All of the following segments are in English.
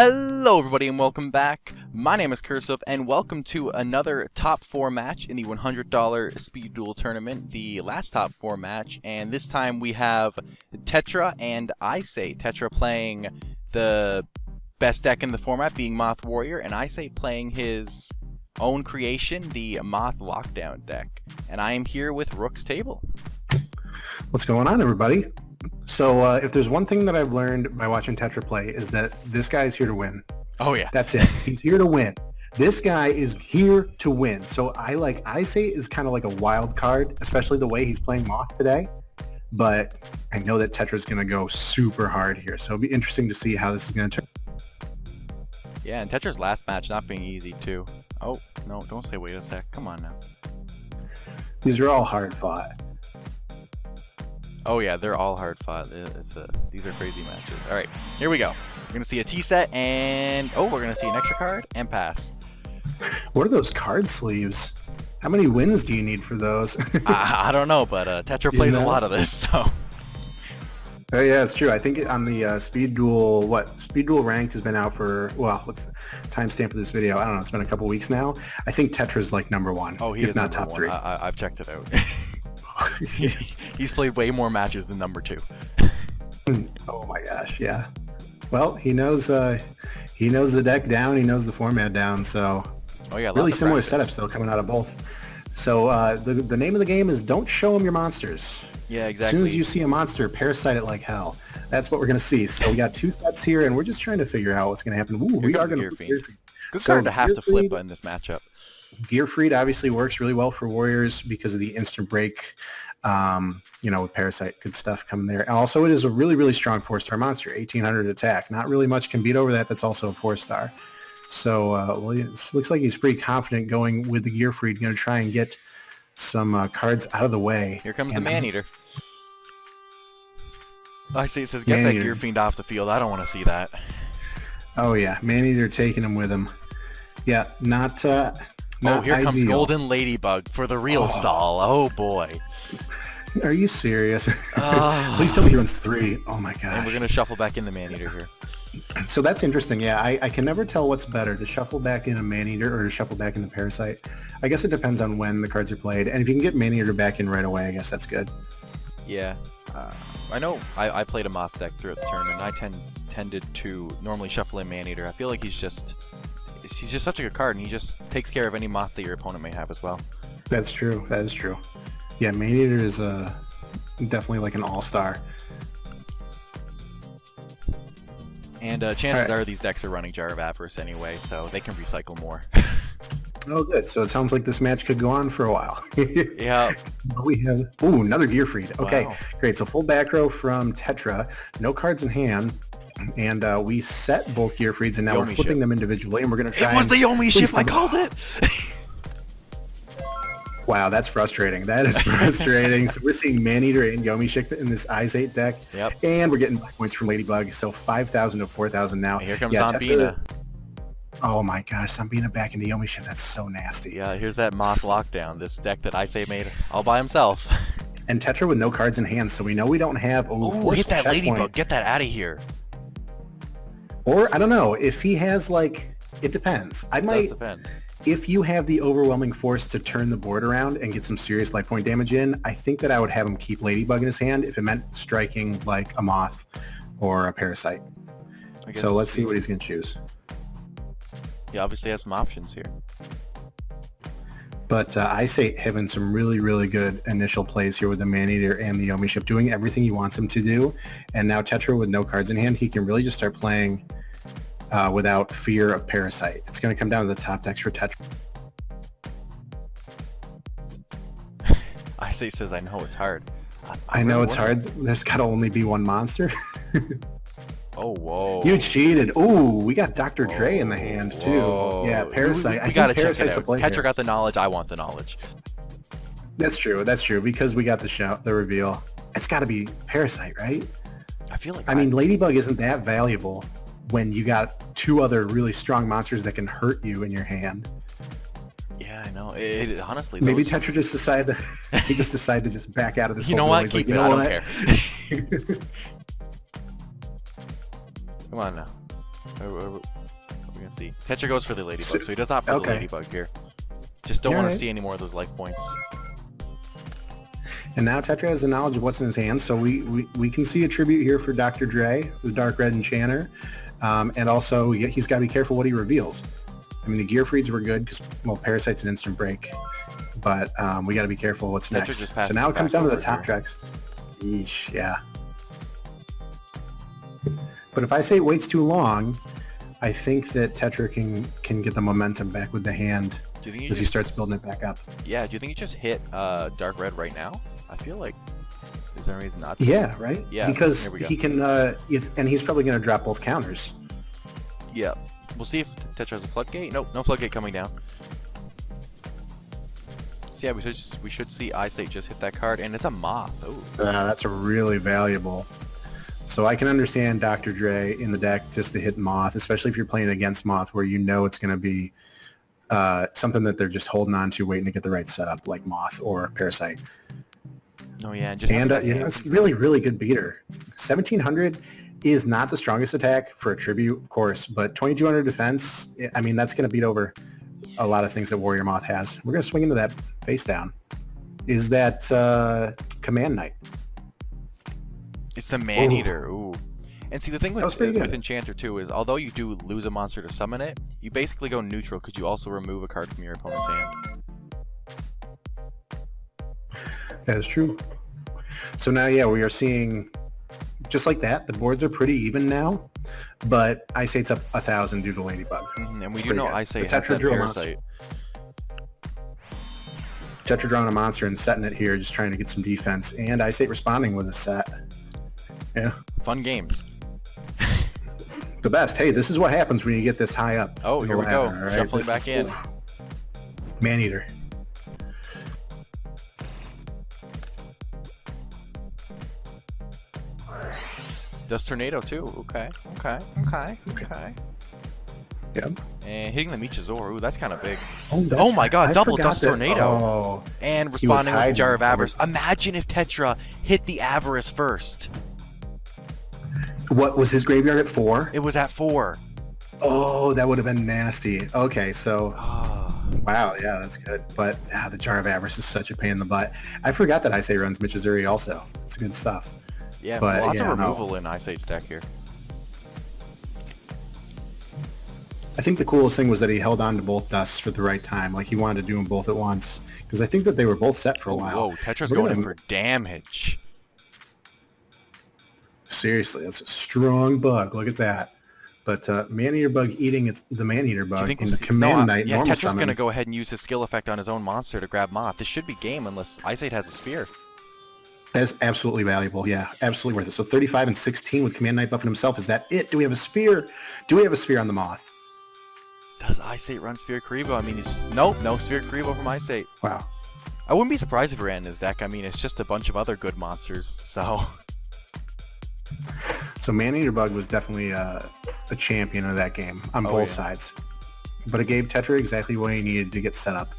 Hello everybody and welcome back. My name is Curseof and welcome to another top 4 match in the $100 Speed Duel tournament, the last top 4 match, and this time we have Tetra and isate. Tetra playing the best deck in the format, being Moth-Warrior, and isate playing his own creation, the Moth-Lockdown deck. And I am here with Rook's table. What's going on, everybody? So if there's one thing that I've learned by watching Tetra play is that this guy is here to win. Oh yeah. That's it. He's here to win. This guy is here to win. So I like isate is kind of like a wild card, especially the way he's playing Moth today. But I know that Tetra's going to go super hard here. So it'll be interesting to see how this is going to turn. Yeah, and Tetra's last match not being easy too. Oh, no, don't say wait a sec. Come on now. These are all hard fought. Oh yeah, they're all hard fought. These are crazy matches. All right, here we go. We're gonna see a T set, and oh, we're gonna see an extra card and pass. What are those card sleeves? How many wins do you need for those? I don't know, but Tetra plays a lot of this, so. Oh yeah, it's true. I think on the Speed Duel, Speed Duel Ranked has been out for, well, what's the timestamp of this video? I don't know. It's been a couple weeks now. I think Tetra's like #1. Oh, he if is not number top one. 3. I've checked it out. He's played way more matches than #2. Oh my gosh, yeah. Well, he knows the deck down. He knows the format down. So oh yeah, really similar setups though coming out of both. So the name of the game is don't show him your monsters. Yeah, exactly. As soon as you see a monster, parasite it like hell. That's what we're gonna see. So we got 2 sets here, and we're just trying to figure out what's gonna happen. Ooh, we are gonna good card to have to flip in this matchup. Gearfried obviously works really well for Warriors because of the instant break. With Parasite, good stuff coming there. And also, it is a really, really strong 4-star monster, 1800 attack. Not really much can beat over that. That's also a 4-star. So, it looks like he's pretty confident going with the Gearfried. Going to try and get some cards out of the way. Here comes the Maneater. I see it says, get that Gearfiend off the field. I don't want to see that. Oh, yeah. Maneater taking him with him. Yeah, not oh, here ideal. comes Golden Ladybug for the real stall. Oh, boy. Are you serious? Please tell me he runs 3. Oh, my gosh. And we're going to shuffle back in the Maneater here. So that's interesting. Yeah, I can never tell what's better, to shuffle back in a Maneater or to shuffle back in the Parasite. I guess it depends on when the cards are played. And if you can get Maneater back in right away, I guess that's good. Yeah. I know I played a Moth deck throughout the tournament. I tended to normally shuffle in Maneater. I feel like he's just such a good card, and he just takes care of any Moth that your opponent may have as well. That's true. That is true. Yeah, Maneater is definitely like an all-star. And chances are these decks are running Jar of Avarice anyway, so they can recycle more. Oh, good. So it sounds like this match could go on for a while. Yeah. We have another Gearfried. Okay, wow. Great. So full back row from Tetra, no cards in hand, and we set both Gearfrieds, and now we're flipping them individually, and we're going to try. It was the Yomi ship. I called it. Wow, that's frustrating. That is frustrating. So we're seeing Maneater and Yomi Shik in this isate deck. Yep. And we're getting points from Ladybug. So 5,000 to 4,000 now. And here comes Zombina. Oh my gosh, Zombina back into Yomi Shik. That's so nasty. Yeah, here's that Moth-Lockdown. This deck that isate made all by himself. And Tetra with no cards in hand, so we know we don't have. Oh, hit that Ladybug. Get that out of here. Or, I don't know, if he has, like, it depends. It does depend. If you have the overwhelming force to turn the board around and get some serious life point damage in, I think that I would have him keep Ladybug in his hand if it meant striking like a Moth or a Parasite. So let's see what he's going to choose. He obviously has some options here. But isate having some really, really good initial plays here with the Maneater and the Yomi ship, doing everything he wants him to do. And now Tetra with no cards in hand, he can really just start playing without fear of Parasite. It's going to come down to the top decks for Tetra. isate says, I know it's hard. I know it's hard. There's got to only be one monster. Oh, whoa. You cheated. Ooh, we got Dr. Dre in the hand, too. Whoa. Yeah, Parasite. We got to check it out. Tetra got the knowledge. I want the knowledge. That's true. That's true. Because we got the reveal. It's got to be Parasite, right? I feel like I mean, Ladybug isn't that valuable when you got 2 other really strong monsters that can hurt you in your hand. Yeah, I know. Honestly, maybe Tetra just decided to just back out of this. You know what? Keep it. I don't care. Come on now. What are we gonna see? Tetra goes for the ladybug, so he does not for the Okay. ladybug here. Just don't Yeah, want to right. see any more of those life points. And now Tetra has the knowledge of what's in his hands, so we can see a tribute here for Dr. Dre, the Dark Red Enchanter, and also he's got to be careful what he reveals. I mean, the Gear Freeds were good because, well, Parasite's an instant break, but we got to be careful what's Tetra next. just So passes now it it comes back down to the over top here. tracks. Yeesh, yeah. But if Isate waits too long, I think that Tetra can get the momentum back with the hand Do you think as he starts building it back up. Yeah, do you think he just hit Dark Red right now? I feel like is there a reason not to? Yeah, right? Yeah, Because here we go. he can, and he's probably going to drop both counters. Yeah. We'll see if Tetra has a floodgate. Nope, no floodgate coming down. So yeah, we should see Isate just hit that card, and it's a Moth. Oh. That's a really valuable. So I can understand Dr. Dre in the deck just to hit Moth, especially if you're playing against Moth where you know it's going to be something that they're just holding on to, waiting to get the right setup, like Moth or Parasite. Oh yeah, just And yeah, it's really, really good beater. 1700 is not the strongest attack for a tribute, of course, but 2200 defense, I mean, that's going to beat over a lot of things that Warrior Moth has. We're going to swing into that face down. Is that Command Knight? It's the Man-Eater. Ooh. And see, the thing That was with, pretty good. with Enchanter too is, although you do lose a monster to summon it, you basically go neutral because you also remove a card from your opponent's hand. That is true. So now, yeah, we are seeing, just like that, the boards are pretty even now, but Isate's up 1,000 due to Ladybug. And we do Pretty know good. Isate The has Tetra that Drill monster. Parasite. Tetra drawing a monster and setting it here, just trying to get some defense, and Isate responding with a set. Yeah, Fun games. the best. Hey, this is what happens when you get this high up. Oh, in here the we go. ladder, all right? Shuffling This back is- in. Man-Eater. Dust Tornado too. Okay. Yep. And hitting the Michizor. Ooh, that's kind of big. that's Oh my god, I double forgot Dust that- Tornado. Oh, And He was responding with the Jar of hiding. Avarice. Imagine if Tetra hit the Avarice first. what was his graveyard at 4? It was at 4. Oh, that would have been nasty. Okay, so Oh. wow, yeah, that's good. But the Jar of Avarice is such a pain in the butt. I forgot that Isate runs Michizuri also. It's good stuff. Yeah, But, lots yeah, of no. removal in Isate's deck here. I think the coolest thing was that he held on to both dusts for the right time. Like he wanted to do them both at once because I think that they were both set for a while. Whoa, Tetra's We're going gonna- in for damage. Seriously, that's a strong bug. Look at that. But Man-Eater bug eating the Man-Eater Do you bug think in we'll the see- Command no, Knight yeah, normal Tetra's summon. going to go ahead and use his skill effect on his own monster to grab Moth. This should be game unless Isate has a Sphere. That's absolutely valuable. Yeah, absolutely worth it. So 35 and 16 with Command Knight buffing himself. Is that it? Do we have a Sphere? Do we have a Sphere on the Moth? Does Isate run Sphere Karibo? I mean, he's just... Nope, no Sphere Karibo from Isate. Wow. I wouldn't be surprised if he ran in his deck. I mean, it's just a bunch of other good monsters, so... So Man-Eater bug was definitely a champion of that game on Oh, both yeah. sides. But it gave Tetra exactly what he needed to get set up.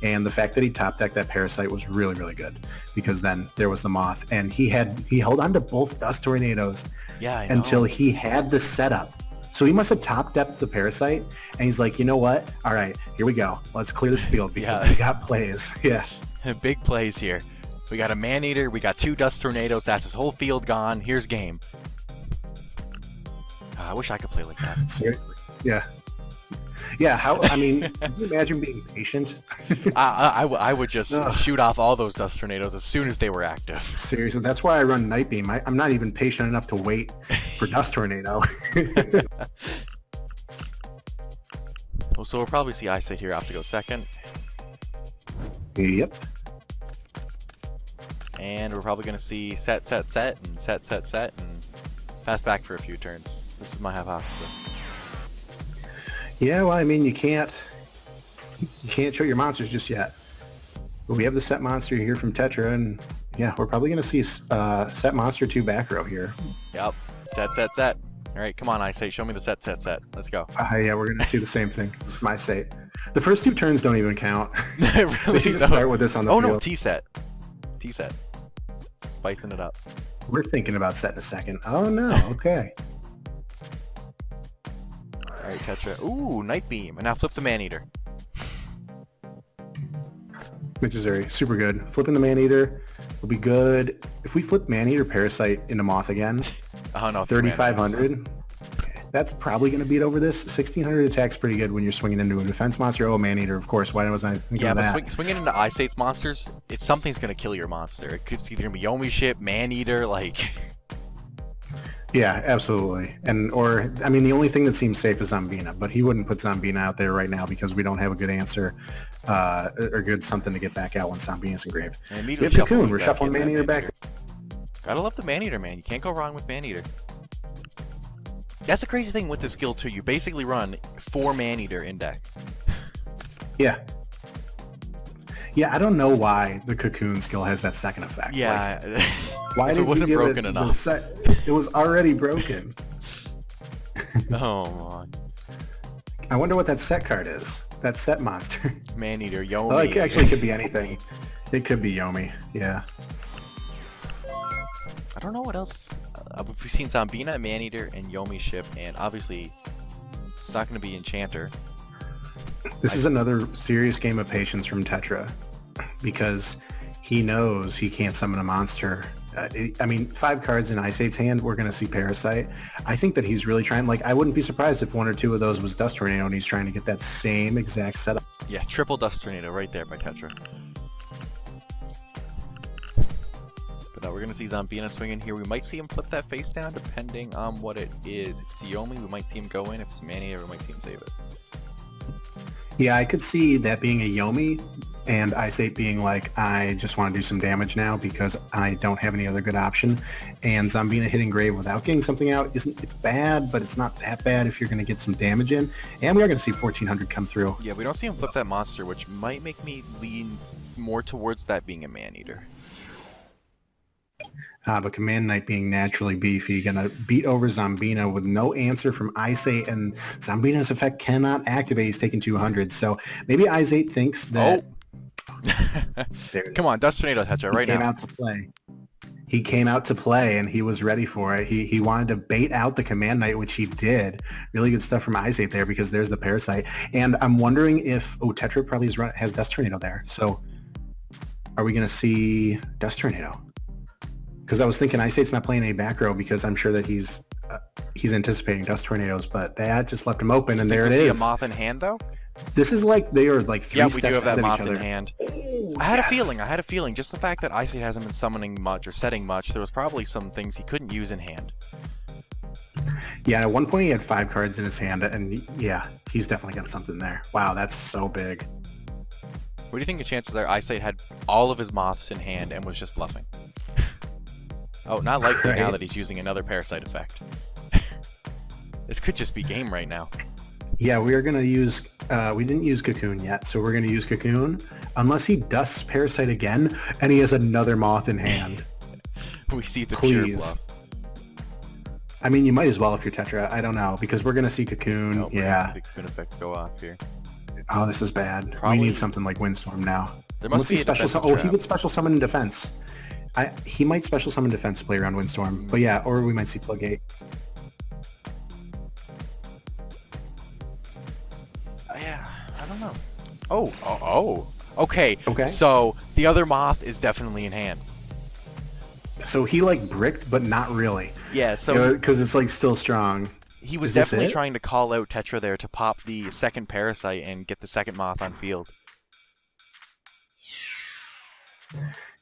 And the fact that he top decked that Parasite was really, really good because then there was the Moth and he held on to both Dust Tornadoes Yeah, I know. until he had the setup. So he must have top decked the Parasite and he's like, you know what? All right, here we go. Let's clear this field because Yeah. we got plays. Yeah. Big plays here. We got a Man-Eater, we got 2 Dust Tornadoes, that's his whole field gone. Here's game. I wish I could play like that. Seriously. Yeah. Yeah, I mean, can you imagine being patient? I would just Ugh. shoot off all those Dust Tornadoes as soon as they were active. Seriously, that's why I run Night Beam. I'm not even patient enough to wait for Dust Tornado. Well, so we'll probably see Isate here have to go second. Yep. And we're probably going to see set, and set, and pass back for a few turns. This is my hypothesis. Yeah, well, I mean, you can't show your monsters just yet. But we have the set monster here from Tetra, and yeah, we're probably going to see set monster 2 back row here. Yep. Set. All right, come on, Isate. Show me the set. Let's go. Yeah, we're going to see the same thing. My say. The first 2 turns don't even count. Really They should just start with this on the Oh, field. no, T-set. Spicing it up. We're thinking about set in a second. Oh, no. Okay. Alright, Tetra. Ooh, Night Beam. And now flip the Man-Eater. Which is very super good. Flipping the Man-Eater will be good. If we flip Man-Eater Parasite into Moth again, Oh no, 3,500. That's probably going to beat over this. 1,600 attack's pretty good when you're swinging into a defense monster. Oh, Man-Eater, of course. Why wasn't I thinking of that? Yeah, but swinging into Isate's monsters, something's going to kill your monster. It's either going to be Yomi ship, Man-Eater, like... Yeah, absolutely. I mean, the only thing that seems safe is Zambina, but he wouldn't put Zambina out there right now because we don't have a good answer or good something to get back out when Zambina's engraved. We have Cocoon. We're shuffling Man-Eater back. Gotta love the Man-Eater, man. You can't go wrong with Man-Eater. That's the crazy thing with this skill, too. You basically run 4 Man-Eater in deck. Yeah. Yeah, I don't know why the Cocoon skill has that second effect. Yeah. Like, why did it wasn't you give broken enough. It was already broken. Oh, my. I wonder what that set card is. That set monster. Man-Eater, Yomi. Oh, it actually could be anything. It could be Yomi, yeah. I don't know what else. We've seen Zambina, Man-Eater, and Yomi ship, and obviously it's not going to be Enchanter. This is another serious game of patience from Tetra because he knows he can't summon a monster. I mean, 5 cards in Isate's hand, we're going to see Parasite. I think that he's really trying, like, I wouldn't be surprised if 1 or 2 of those was Dust Tornado and he's trying to get that same exact setup. Yeah, triple Dust Tornado right there by Tetra. But no, we're going to see Zambina swing in here. We might see him put that face down depending on what it is. If it's Yomi, we might see him go in. If it's Man-Eater, we might see him save it. Yeah, I could see that being a Yomi and Isate being like, I just want to do some damage now because I don't have any other good option. And Zambina hitting Grave without getting something out it's bad, but it's not that bad if you're going to get some damage in. And we are going to see 1,400 come through. Yeah, we don't see him flip that monster, which might make me lean more towards that being a Man-Eater. But Command Knight being naturally beefy, gonna beat over Zambina with no answer from Isate, and Zambina's effect cannot activate. He's taking 200, so maybe Isate thinks that... Oh. Come on, Dust Tornado Tetra right now. He came out to play. He came out to play, and he was ready for it. He wanted to bait out the Command Knight, which he did. Really good stuff from Isate there, because there's the Parasite. And I'm wondering if... Oh, Tetra probably has Dust Tornado there, so... Are we gonna see Dust Tornado? Because I was thinking Isate's not playing any back row because I'm sure that he's anticipating Dust Tornadoes, but that just left him open, and there it is. See a Moth in hand, though? This is like they are like 3 steps ahead of each other. Yeah, we do have that Moth in hand. I had a feeling. Just the fact that Isate hasn't been summoning much or setting much, there was probably some things he couldn't use in hand. Yeah, at one point he had 5 cards in his hand, and yeah, he's definitely got something there. Wow, that's so big. What do you think the chances are Isate had all of his Moths in hand and was just bluffing? Oh, not likely now that he's using another Parasite effect. This could just be game right now. Yeah, we are going to use... we didn't use Cocoon yet, so we're going to use Cocoon. Unless he dusts Parasite again, and he has another Moth in hand. We see the pure Please. bluff. I mean, you might as well if you're Tetra. I don't know, because we're going to see Cocoon. Oh, yeah. The Cocoon effect go off here. Oh, this is bad. Probably... We need something like Windstorm now. There must be a special defensive he would special summon in defense. He might special summon defense to play around Windstorm, but yeah, or we might see Floodgate. Yeah, I don't know. Oh, okay. Okay. So the other Moth is definitely in hand. So he like bricked, but not really. Yeah, so because it's like still strong. He was definitely trying to call out Tetra there to pop the second Parasite and get the second Moth on field.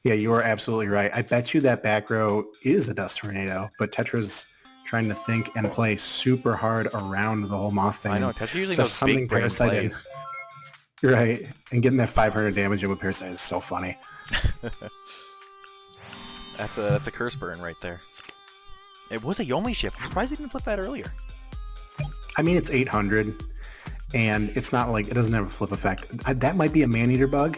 Yeah, you are absolutely right. I bet you that back row is a Dust Tornado, but Tetra's trying to think and play super hard around the whole Moth thing. I know, Tetra usually knows big brain plays. Right, and getting that 500 damage in with Parasite is so funny. That's a curse burn right there. It was a Yomi ship. I'm surprised he didn't flip that earlier. I mean, it's 800, and it's not like it doesn't have a flip effect. That might be a Man-Eater bug,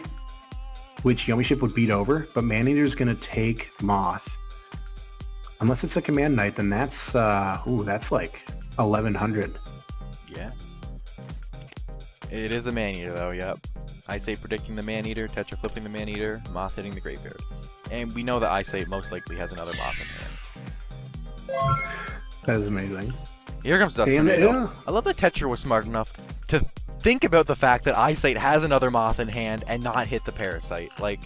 which Yomi ship would beat over, but Man-Eater's going to take Moth. Unless it's a Command Knight, then that's that's like 1100. Yeah. It is the Man-Eater, though, yep. Isate predicting the Man-Eater, Tetra flipping the Man-Eater, Moth hitting the Graveyard. And we know that Isate most likely has another Moth in hand. That is amazing. Here comes Dust Tornado. I love that Tetra was smart enough to think about the fact that isate has another Moth in hand and not hit the Parasite. Like,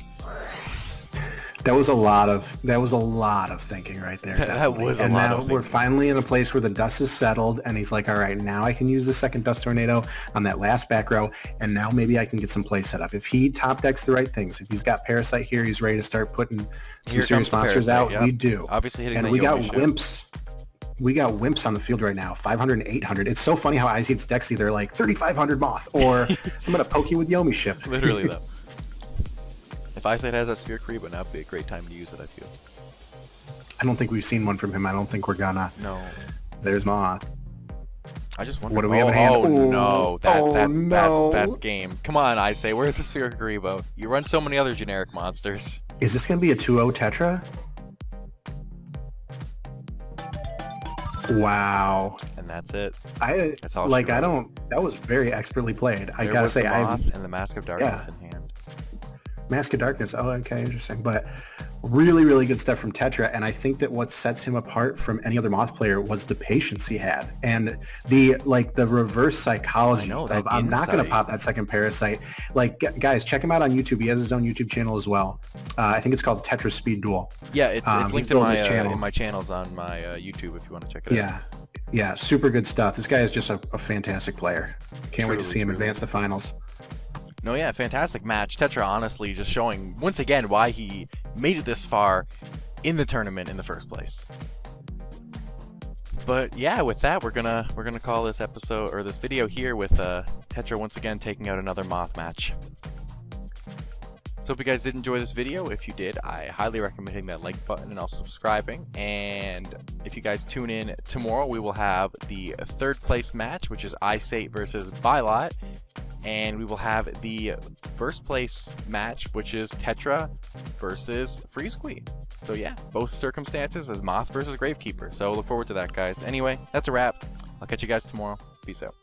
that was a lot of thinking right there. That was a lot of And now thinking. we're finally in a place where the dust is settled, and he's like, all right, now I can use the second Dust Tornado on that last back row, and now maybe I can get some play set up. If he top decks the right things, if he's got Parasite here, he's ready to start putting some serious monsters out. Yep. We do. Obviously hitting and the we got Yomi ship. Wimps. We got Wimps on the field right now, 500 and 800. It's so funny how Isate's decks either like 3,500 Moth, or I'm going to poke you with Yomi ship. Literally, though. If isate has that Sphere Creep, now would be a great time to use it, I feel. I don't think we've seen one from him. I don't think we're gonna. No. There's Moth. I just wonder. What do we have in hand? Oh, no. No. That's game. Come on, isate. Where's the Sphere Creepo? You run so many other generic monsters. Is this going to be a 2-0 Tetra? Wow. And that's it. That was very expertly played. I gotta say, the Moth and the Mask of Darkness in hand. Mask of Darkness. Oh, okay, interesting. But really, really good stuff from Tetra. And I think that what sets him apart from any other Moth player was the patience he had and the reverse psychology of I'm not going to pop that second Parasite. Like, guys, check him out on YouTube. He has his own YouTube channel as well. I think it's called Tetra Speed Duel. Yeah, it's linked in my channels on my YouTube if you want to check it out. Yeah, super good stuff. This guy is just a fantastic player. Can't wait to see him advance to finals. No, yeah, fantastic match. Tetra honestly just showing once again why he made it this far in the tournament in the first place. But yeah, with that, we're gonna call this episode or this video here with Tetra once again taking out another Moth match. So hope you guys did enjoy this video. If you did, I highly recommend hitting that like button and also subscribing. And if you guys tune in tomorrow, we will have the third place match, which is isate versus Bylot. And we will have the first place match, which is Tetra versus Freeze-Squee. So yeah, both circumstances as Moth versus Gravekeeper. So look forward to that, guys. Anyway, that's a wrap. I'll catch you guys tomorrow. Peace out.